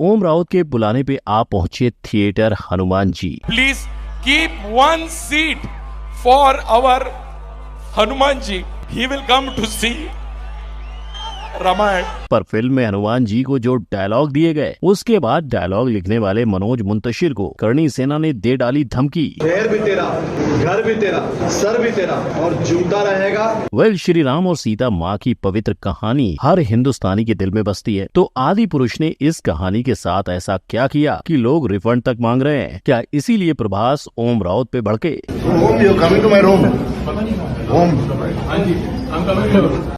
ओम राउत के बुलाने पे आ पहुंचे theatre Hanuman ji. Please keep one seat for our Hanuman ji, he will come to see Ramayan. पर फिल्म में हनुमान जी को जो डायलॉग दिए गए, उसके बाद डायलॉग लिखने वाले मनोज मुंतशिर को करणी सेना ने दे डाली धमकी। शहर भी तेरा, घर भी तेरा, सर भी तेरा और जूता रहेगा। वेल, श्री राम और सीता माँ की पवित्र कहानी हर हिंदुस्तानी के दिल में बसती है। तो आदि पुरुष ने इस कहानी के साथ ऐसा क्या किया कि लोग रिफंड तक मांग रहे हैं? क्या इसीलिए प्रभास ओम राउत पे भड़के?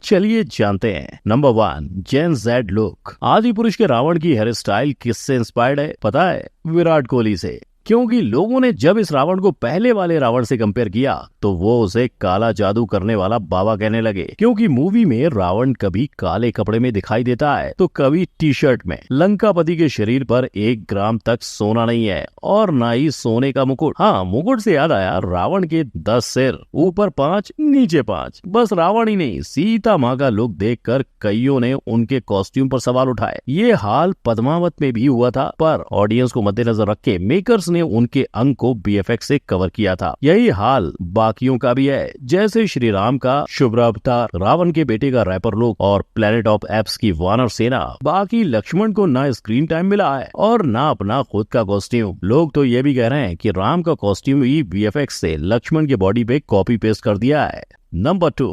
चलिए जानते हैं। नंबर 1, जेन जेड लुक। आदि पुरुष के रावण की हेयर स्टाइल किससे इंस्पायर्ड है पता है? विराट कोहली से। क्योंकि लोगों ने जब इस रावण को पहले वाले रावण से कंपेयर किया तो वो उसे काला जादू करने वाला बाबा कहने लगे। क्योंकि मूवी में रावण कभी काले कपड़े में दिखाई देता है तो कभी टी शर्ट में। लंकापति के शरीर पर 1 ग्राम तक सोना नहीं है और ना ही सोने का मुकुट। हाँ, मुकुट से याद आया, रावण के 10 सिर, ऊपर 5, नीचे 5। बस रावण ही नहीं, सीता माँ का लुक देखकर कईयों ने उनके कॉस्ट्यूम पर सवाल उठाए। ये हाल पद्मावत में भी हुआ था, पर ऑडियंस को मद्देनजर रख के मेकर्स ने उनके अंग को बीएफएक्स से कवर किया था। यही हाल बाकियों का भी है। जैसे श्री राम का शुभ्र अवतार, रावण के बेटे का रैपर लुक और प्लेनेट ऑफ एप्स की वानर सेना। बाकी लक्ष्मण को ना स्क्रीन टाइम मिला है और ना अपना खुद का कॉस्ट्यूम। लोग तो ये भी कह रहे हैं कि राम का कॉस्ट्यूम ही बीएफएक्स से लक्ष्मण के बॉडी पे कॉपी पेस्ट कर दिया है। नंबर 2,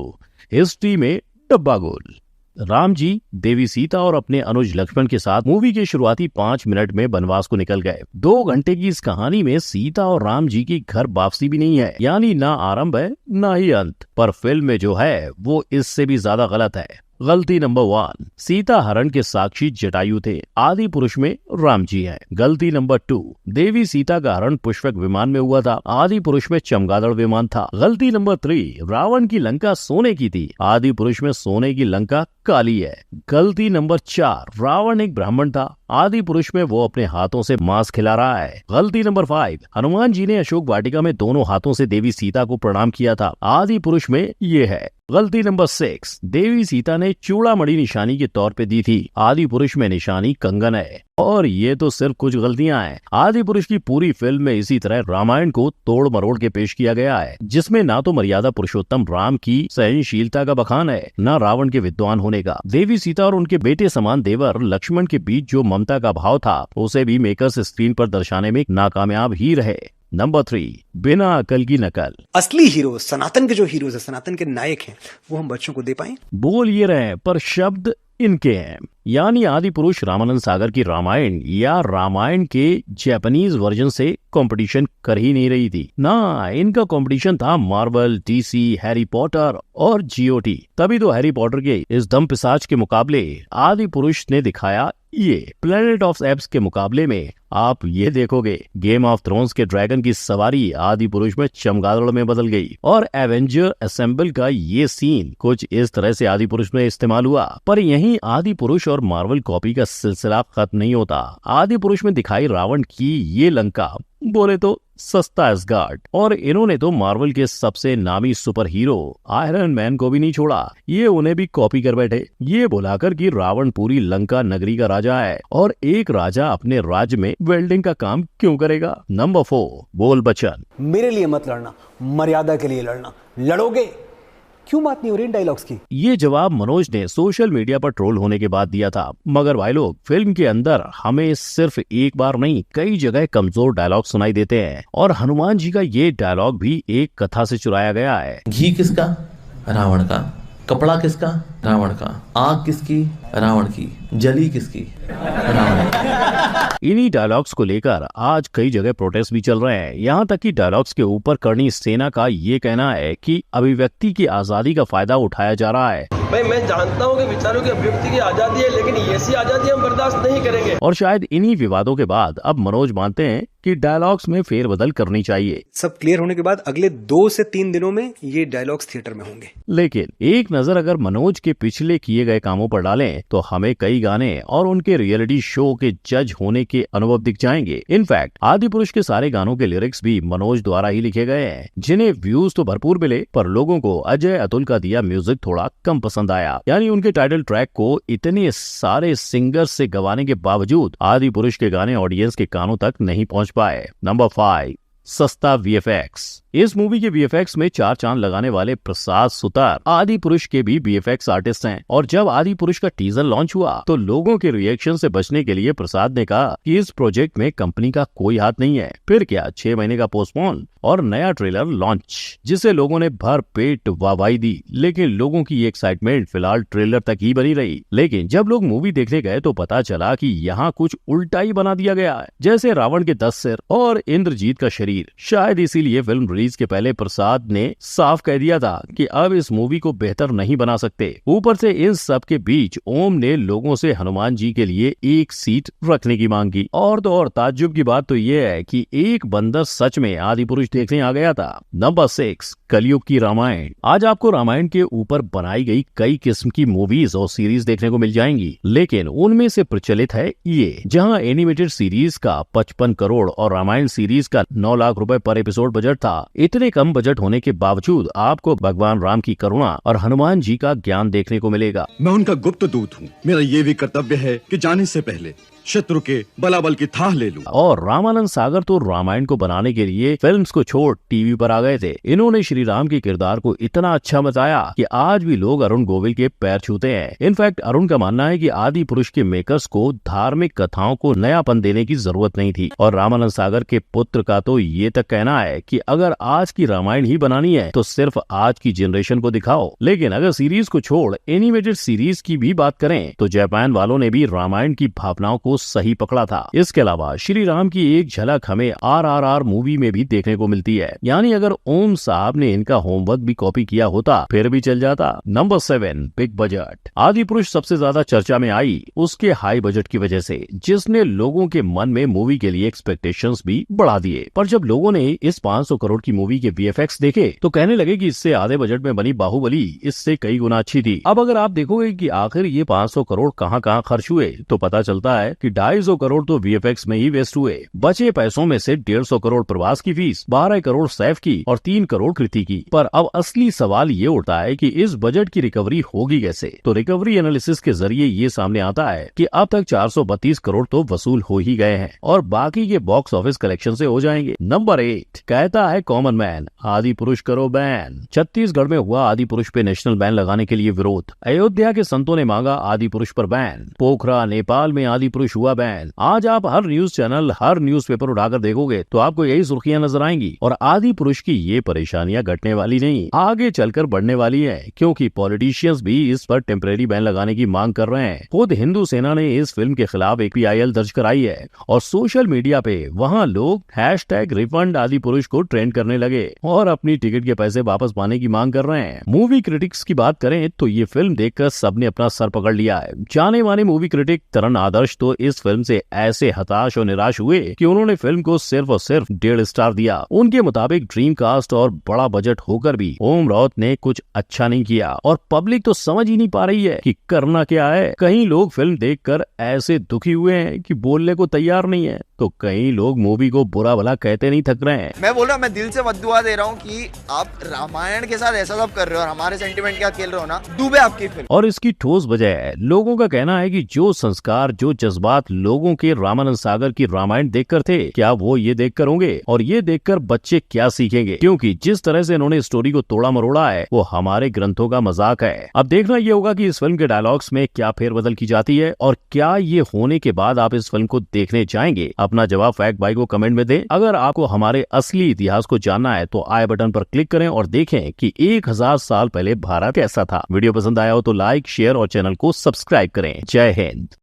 हिस्ट्री में डब्बा गोल। राम जी, देवी सीता और अपने अनुज लक्ष्मण के साथ मूवी के शुरुआती 5 मिनट में वनवास को निकल गए। 2 घंटे की इस कहानी में सीता और राम जी की घर वापसी भी नहीं है, यानी ना आरंभ है ना ही अंत। पर फिल्म में जो है वो इससे भी ज्यादा गलत है। गलती नंबर 1, सीता हरण के साक्षी जटायु थे, आदि पुरुष में राम जी हैं। गलती नंबर 2, देवी सीता का हरण पुष्पक विमान में हुआ था, आदि पुरुष में चमगादड़ विमान था। गलती नंबर 3, रावण की लंका सोने की थी, आदि पुरुष में सोने की लंका काली है। गलती नंबर 4, रावण एक ब्राह्मण था, आदि पुरुष में वो अपने हाथों से मांस खिला रहा है। गलती नंबर 5, हनुमान जी ने अशोक वाटिका में दोनों हाथों से देवी सीता को प्रणाम किया था, आदि पुरुष में ये है। गलती नंबर 6, देवी सीता ने चूड़ामणि निशानी के तौर पे दी थी, आदि पुरुष में निशानी कंगन है। और ये तो सिर्फ कुछ गलतियां हैं। आदि पुरुष की पूरी फिल्म में इसी तरह रामायण को तोड़ मरोड़ के पेश किया गया है, जिसमें ना तो मर्यादा पुरुषोत्तम राम की सहनशीलता का बखान है, ना रावण के विद्वान होने का। देवी सीता और उनके बेटे समान देवर लक्ष्मण के बीच जो ममता का भाव था, उसे भी मेकर्स स्क्रीन पर दर्शाने में नाकामयाब ही रहे। नंबर 3, बिना अकल की नकल। असली हीरो, सनातन के जो हीरोज है, सनातन के नायक हैं, वो हम बच्चों को दे पाए? बोल ये रहे पर शब्द इनके हैं। यानी आदि पुरुष रामानंद सागर की रामायण या रामायण के जापानीज वर्जन से कंपटीशन कर ही नहीं रही थी ना, इनका कंपटीशन था मार्वल, डीसी, हैरी पॉटर और जीओटी। तभी तो हैरी पॉटर के इस दम पिशाच के मुकाबले आदि पुरुष ने दिखाया ये। प्लेनेट ऑफ एप्स के मुकाबले में आप ये देखोगे, गेम ऑफ थ्रोन्स के ड्रैगन की सवारी आदि पुरुष में चमगादड़ में बदल गई। और एवेंजर असेंबल का ये सीन कुछ इस तरह से आदि पुरुष में इस्तेमाल हुआ। पर यहीं आदि पुरुष और मार्वल कॉपी का सिलसिला खत्म नहीं होता। आदि पुरुष में दिखाई रावण की ये लंका बोले तो सस्ता एसगार्ड, और इन्होंने तो मार्वल के सबसे नामी सुपर हीरो आयरन मैन को भी नहीं छोड़ा, ये उन्हें भी कॉपी कर बैठे, ये बुलाकर कि रावण पूरी लंका नगरी का राजा है और एक राजा अपने राज्य में वेल्डिंग का काम क्यों करेगा। नंबर 4, बोल बच्चन। मेरे लिए मत लड़ना, मर्यादा के लिए लड़ना। लड़ोगे क्यों बात नहीं हो रही इन डायलॉग्स की? ये जवाब मनोज ने सोशल मीडिया पर ट्रोल होने के बाद दिया था। मगर भाई लोग, फिल्म के अंदर हमें सिर्फ एक बार नहीं, कई जगह कमजोर डायलॉग सुनाई देते हैं और हनुमान जी का ये डायलॉग भी एक कथा से चुराया गया है। घी किसका? रावण का। कपड़ा किसका? रावण का। आग किसकी? रावण की। जली किसकी? रावण की। इन्हीं डायलॉग्स को लेकर आज कई जगह प्रोटेस्ट भी चल रहे हैं। यहाँ तक कि डायलॉग्स के ऊपर करणी सेना का ये कहना है कि अभिव्यक्ति की आजादी का फायदा उठाया जा रहा है। भाई मैं जानता हूँ कि विचारों की अभिव्यक्ति की आजादी है, लेकिन ऐसी आजादी हम बर्दाश्त नहीं करेंगे। और शायद इन्हीं विवादों के बाद अब मनोज मानते हैं कि डायलॉग्स में फेरबदल करनी चाहिए। सब क्लियर होने के बाद अगले 2 से 3 दिनों में ये डायलॉग्स थिएटर में होंगे। लेकिन एक नजर अगर मनोज के पिछले किए गए कामों पर डालें तो हमें कई गाने और उनके रियलिटी शो के जज होने के अनुभव दिख जाएंगे। इनफैक्ट आदि पुरुष के सारे गानों के लिरिक्स भी मनोज द्वारा ही लिखे गए हैं, जिन्हें व्यूज तो भरपूर मिले पर लोगों को अजय अतुल का दिया म्यूजिक थोड़ा कम पसंद पसंद आया। यानी उनके टाइटल ट्रैक को इतने सारे सिंगर्स से गवाने के बावजूद आदि पुरुष के गाने ऑडियंस के कानों तक नहीं पहुंच पाए। नंबर 5, सस्ता वीएफएक्स। इस मूवी के वीएफएक्स में 4 चांद लगाने वाले प्रसाद सुतार आदि पुरुष के भी वीएफएक्स आर्टिस्ट हैं। और जब आदि पुरुष का टीजर लॉन्च हुआ तो लोगों के रिएक्शन से बचने के लिए प्रसाद ने कहा कि इस प्रोजेक्ट में कंपनी का कोई हाथ नहीं है। फिर क्या, 6 महीने का पोस्टपोन और नया ट्रेलर लॉन्च, जिसे लोगों ने भर पेट वाहवाही दी। लेकिन लोगों की एक्साइटमेंट फिलहाल ट्रेलर तक ही बनी रही। लेकिन जब लोग मूवी देखने गए तो पता चला कि यहाँ कुछ उल्टा ही बना दिया गया है, जैसे रावण के 10 सिर और इंद्रजीत का शरीर। शायद इसीलिए फिल्म रिलीज के पहले प्रसाद ने साफ कह दिया था कि अब इस मूवी को बेहतर नहीं बना सकते। ऊपर से इन सब के बीच ओम ने लोगों से हनुमान जी के लिए एक सीट रखने की मांग की। और तो और ताज्जुब की बात तो ये है कि एक बंदर सच में आदि पुरुष देखने आ गया था। नंबर 6, कलयुग की रामायण। आज आपको रामायण के ऊपर बनाई गई कई किस्म की मूवीज और सीरीज देखने को मिल जाएंगी, लेकिन उनमें से प्रचलित है ये, जहां एनिमेटेड सीरीज का 55 करोड़ और रामायण सीरीज का 9 लाख रुपए पर एपिसोड बजट था। इतने कम बजट होने के बावजूद आपको भगवान राम की करुणा और हनुमान जी का ज्ञान देखने को मिलेगा। मैं उनका गुप्त दूत हूँ। मेरा ये भी कर्तव्य है कि जाने से पहले शत्रु के बलाबल की थाह ले लूं। और रामानंद सागर तो रामायण को बनाने के लिए फिल्म्स को छोड़ टीवी पर आ गए थे। इन्होंने श्री राम के किरदार को इतना अच्छा बताया कि आज भी लोग अरुण गोविल के पैर छूते हैं। इनफैक्ट अरुण का मानना है कि आदि पुरुष के मेकर्स को धार्मिक कथाओं को नयापन देने की जरूरत नहीं थी। और रामानंद सागर के पुत्र का तो ये तक कहना है कि अगर आज की रामायण ही बनानी है तो सिर्फ आज की जनरेशन को दिखाओ। लेकिन अगर सीरीज को छोड़ एनिमेटेड सीरीज की भी बात करें तो जापान वालों ने भी रामायण की भावनाओं को सही पकड़ा था। इसके अलावा श्री राम की एक झलक हमें RRR मूवी में भी देखने को मिलती है। यानी अगर ओम साहब ने इनका होमवर्क भी कॉपी किया होता फिर भी चल जाता। Number 7, big budget. आदि पुरुष सबसे ज्यादा चर्चा में आई उसके हाई बजट की वजह से, जिसने लोगों के मन में मूवी के लिए एक्सपेक्टेशंस भी बढ़ा दिए। पर जब लोगों ने इस 500 करोड़ की मूवी के VFX देखे तो कहने लगे कि इससे आधे बजट में बनी बाहुबली इससे कई गुना अच्छी थी। अब अगर आप देखोगे कि आखिर ये 500 करोड़ कहाँ खर्च हुए तो पता चलता है कि 250 करोड़ तो VFX में ही वेस्ट हुए। बचे पैसों में से 150 करोड़ प्रवास की फीस, 12 करोड़ सैफ की और 3 करोड़ कृति की। पर अब असली सवाल ये उठता है कि इस बजट की रिकवरी होगी कैसे। तो रिकवरी एनालिसिस के जरिए ये सामने आता है कि अब तक 432 करोड़ तो वसूल हो ही गए हैं और बाकी के बॉक्स ऑफिस कलेक्शन से हो जाएंगे। नंबर 8, कहता है कॉमन मैन, आदि पुरुष करो बैन। छत्तीसगढ़ में हुआ आदि पुरुष पे नेशनल बैन लगाने के लिए विरोध। अयोध्या के संतों ने मांगा आदि पुरुष पर बैन। पोखरा नेपाल में आदि पुरुष हुआ बैन। आज आप हर न्यूज चैनल, हर न्यूज़पेपर उठाकर देखोगे तो आपको यही सुर्खियां नजर आएंगी। और आदि पुरुष की ये परेशानियां घटने वाली नहीं, आगे चलकर बढ़ने वाली है, क्योंकि पॉलिटिशियंस भी इस पर टेम्परेरी बैन लगाने की मांग कर रहे हैं। खुद हिंदू सेना ने इस फिल्म के खिलाफ एक PIL दर्ज कराई है और सोशल मीडिया पे वहाँ लोग #रिफंड आदि पुरुष को ट्रेंड करने लगे और अपनी टिकट के पैसे वापस पाने की मांग कर रहे हैं। मूवी क्रिटिक्स की बात करें तो ये फिल्म देखकर सबने अपना सर पकड़ लिया है। जाने माने मूवी क्रिटिक तरन आदर्श तो इस फिल्म से ऐसे हताश और निराश हुए कि उन्होंने फिल्म को सिर्फ और सिर्फ 1.5 स्टार दिया। उनके मुताबिक ड्रीम कास्ट और बड़ा बजट होकर भी ओम राउत ने कुछ अच्छा नहीं किया और पब्लिक तो समझ ही नहीं पा रही है कि करना क्या है। कई लोग फिल्म देखकर ऐसे दुखी हुए हैं कि बोलने को तैयार नहीं है, तो कई लोग मूवी को बुरा भला कहते नहीं थक रहे हैं। मैं बोल रहा हूँ, मैं दिल से बद्दुआ दे रहा हूँ कि आप रामायण के साथ ऐसा सब कर रहे हो और हमारे सेंटिमेंट क्या खेल रहे हो ना, डूबे आपकी फिल्म। और इसकी ठोस वजह है, लोगों का कहना है कि जो संस्कार, जो जज्बात लोगों के रामानंद सागर की रामायण देखकर थे, क्या वो ये देखकर होंगे? और ये देखकर बच्चे क्या सीखेंगे? क्योंकि जिस तरह से इन्होंने स्टोरी को तोड़ा मरोड़ा है वो हमारे ग्रंथों का मजाक है। अब देखना ये होगा कि इस फिल्म के डायलॉग्स में क्या फेरबदल की जाती है और क्या ये होने के बाद आप इस फिल्म को देखने जाएंगे। अपना जवाब फैक्ट बाई को कमेंट में दें। अगर आपको हमारे असली इतिहास को जानना है तो आई बटन पर क्लिक करें और देखें कि 1000 साल पहले भारत कैसा था। वीडियो पसंद आया हो तो लाइक, शेयर और चैनल को सब्सक्राइब करें। जय हिंद।